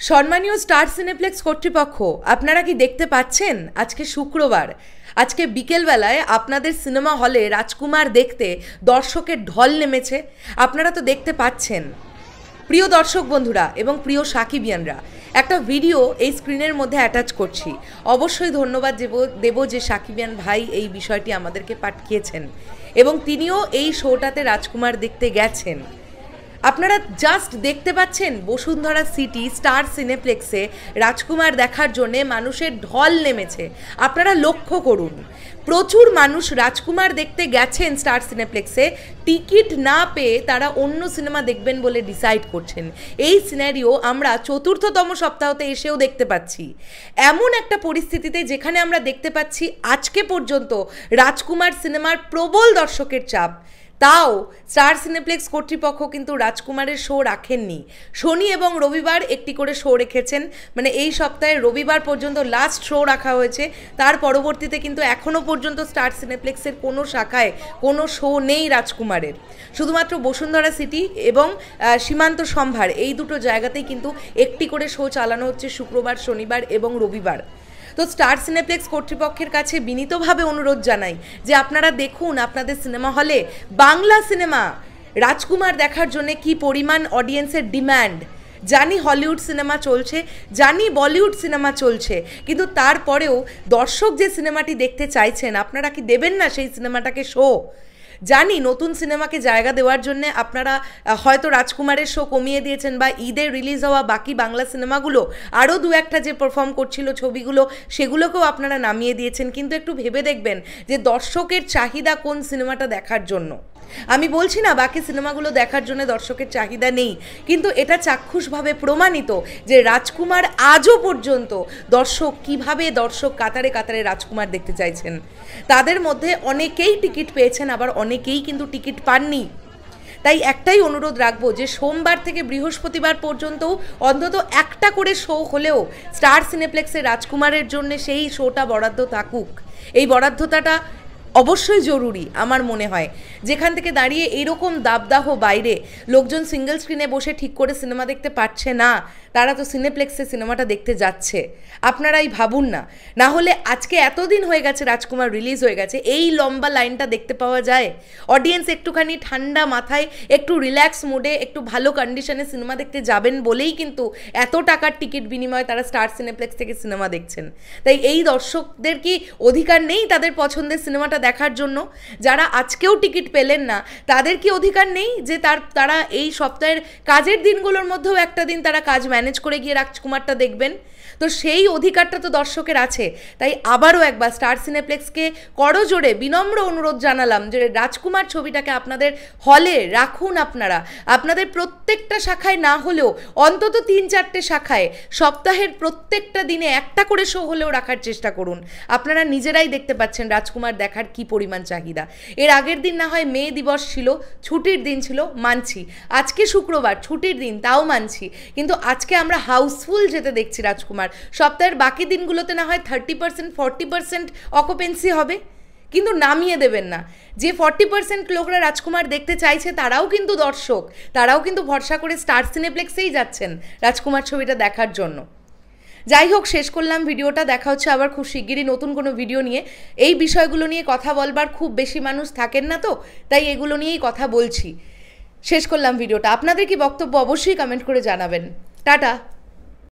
সম্মানীয় star cineplex কর্তৃপক্ষ, আপনারা কি দেখতে পাচ্ছেন আজকে শুক্রবার, আজকে বিকেলবেলায় আপনাদের সিনেমা হলে রাজকুমার দেখতে দর্শকের ঢল নেমেছে? আপনারা তো দেখতে পাচ্ছেন। প্রিয় দর্শক বন্ধুরা এবং প্রিয় সাকিবিয়ানরা, একটা ভিডিও এই স্ক্রিনের মধ্যে অ্যাটাচ করছি। অবশ্যই ধন্যবাদ দেব যে সাকিবিয়ান ভাই এই বিষয়টি আমাদেরকে পাঠিয়েছেন এবং তিনিও এই শোটাতে রাজকুমার দেখতে গেছেন। আপনারা জাস্ট দেখতে পাচ্ছেন বসুন্ধরা সিটি স্টার সিনেপ্লেক্সে রাজকুমার দেখার জন্যে মানুষের ঢল নেমেছে। আপনারা লক্ষ্য করুন, প্রচুর মানুষ রাজকুমার দেখতে গেছেন স্টার সিনেপ্লেক্সে, টিকিট না পেয়ে তারা অন্য সিনেমা দেখবেন বলে ডিসাইড করছেন। এই সিনারিও আমরা চতুর্থতম সপ্তাহতে এসেও দেখতে পাচ্ছি। এমন একটা পরিস্থিতিতে যেখানে আমরা দেখতে পাচ্ছি আজকে পর্যন্ত রাজকুমার সিনেমার প্রবল দর্শকের চাপ, তাও স্টার সিনেপ্লেক্স কর্তৃপক্ষ কিন্তু রাজকুমারের শো রাখেননি। শনি এবং রবিবার একটি করে শো রেখেছেন, মানে এই সপ্তাহে রবিবার পর্যন্ত লাস্ট শো রাখা হয়েছে। তার পরবর্তীতে কিন্তু এখনও পর্যন্ত স্টার সিনেপ্লেক্সের কোনো শাখায় কোনো শো নেই রাজকুমারের। শুধুমাত্র বসুন্ধরা সিটি এবং সীমান্ত সম্ভার এই দুটো জায়গাতেই কিন্তু একটি করে শো চালানো হচ্ছে শুক্রবার, শনিবার এবং রবিবার। তো স্টার সিনেপ্লেক্স কর্তৃপক্ষের কাছে বিনীতভাবে অনুরোধ জানাই যে আপনারা দেখুন আপনাদের সিনেমা হলে বাংলা সিনেমা রাজকুমার দেখার জন্য কি পরিমাণ অডিয়েন্সের ডিম্যান্ড। জানি হলিউড সিনেমা চলছে, জানি বলিউড সিনেমা চলছে, কিন্তু তারপরেও দর্শক যে সিনেমাটি দেখতে চাইছেন আপনারা কি দেবেন না সেই সিনেমাটাকে শো? জানি নতুন সিনেমাকে জায়গা দেওয়ার জন্য আপনারা হয়তো রাজকুমারের শো কমিয়ে দিয়েছেন বা ঈদে রিলিজ হওয়া বাকি বাংলা সিনেমাগুলো আরও দু একটা যে পারফর্ম করছিল ছবিগুলো সেগুলোকেও আপনারা নামিয়ে দিয়েছেন। কিন্তু একটু ভেবে দেখবেন যে দর্শকের চাহিদা কোন সিনেমাটা দেখার জন্য। আমি বলছি না বাকি সিনেমাগুলো দেখার জন্য দর্শকের চাহিদা নেই, কিন্তু এটা চাক্ষুষভাবে প্রমাণিত যে রাজকুমার আজও পর্যন্ত দর্শক কাতারে কাতারে রাজকুমার দেখতে চাইছেন। তাদের মধ্যে অনেকেই টিকিট পেয়েছেন, আবার অনেকেই কিন্তু টিকিট পাননি। তাই একটাই অনুরোধ রাখবো যে সোমবার থেকে বৃহস্পতিবার পর্যন্তও অন্তত একটা করে শো হলেও স্টার সিনেপ্লেক্সের রাজকুমারের জন্য সেই শোটা বরাদ্দ থাকুক। এই বরাদ্দটা অবশ্যই জরুরি আমার মনে হয়। যেখান থেকে দাঁড়িয়ে এইরকম দাবদাহ বাইরে লোকজন সিঙ্গেল স্ক্রিনে বসে ঠিক করে সিনেমা দেখতে পারছে না, তারা তো সিনেপ্লেক্সে সিনেমাটা দেখতে যাচ্ছে। আপনারাই ভাবুন না, না হলে আজকে এতদিন হয়ে গেছে রাজকুমার রিলিজ হয়ে গেছে, এই লম্বা লাইনটা দেখতে পাওয়া যায়? অডিয়েন্স একটুখানি ঠান্ডা মাথায় একটু রিল্যাক্স মুডে একটু ভালো কন্ডিশনে সিনেমা দেখতে যাবেন বলেই কিন্তু এত টাকার টিকিট বিনিময়ে তারা স্টার সিনেপ্লেক্স থেকে সিনেমা দেখছেন। তাই এই দর্শকদের কি অধিকার নেই তাদের পছন্দের সিনেমাটা দেখার জন্য? যারা আজকেও টিকিট পেলেন না তাদের কি অধিকার নেই যে তারা এই সপ্তাহের কাজের দিনগুলোর মধ্যেও একটা দিন তারা কাজ ম্যানেজ করে গিয়ে রাজকুমারটা দেখবেন? তো সেই অধিকারটা তো দর্শকের আছে। তাই আবারও একবার স্টার সিনেপ্লেক্সকে করজোড়ে বিনম্র অনুরোধ জানালাম যে রাজকুমার ছবিটাকে আপনাদের হলে রাখুন। আপনাদের প্রত্যেকটা শাখায় না হলেও অন্তত 3-4টে শাখায় সপ্তাহের প্রত্যেকটা দিনে একটা করে শো হলেও রাখার চেষ্টা করুন। আপনারা নিজেরাই দেখতে পাচ্ছেন রাজকুমার দেখার কি পরিমাণ চাহিদা। এর আগের দিন না হয় মে দিবস ছিল, ছুটির দিন ছিল, মানছি। আজকে শুক্রবার ছুটির দিন, তাও মানছি। কিন্তু আজকে আমরা হাউসফুল যেতে দেখছি রাজকুমার। সপ্তাহের বাকি দিনগুলোতে না হয় 30% 40% অকুপেন্সি হবে, কিন্তু নামিয়ে দেবেন না। যে 40% লোকরা রাজকুমার দেখতে চাইছে তারাও কিন্তু দর্শক, তারাও কিন্তু ভরসা করে স্টার সিনেপ্লেক্সেই যাচ্ছেন রাজকুমার ছবিটা দেখার জন্য। যাই হোক, শেষ করলাম ভিডিওটা। দেখা হচ্ছে আবার খুব শিগগিরই নতুন কোনো ভিডিও নিয়ে। এই বিষয়গুলো নিয়ে কথা বলবার খুব বেশি মানুষ থাকেন না, তো তাই এগুলো নিয়েই কথা বলছি। শেষ করলাম ভিডিওটা। আপনাদের কি বক্তব্য অবশ্যই কমেন্ট করে জানাবেন। টাটা।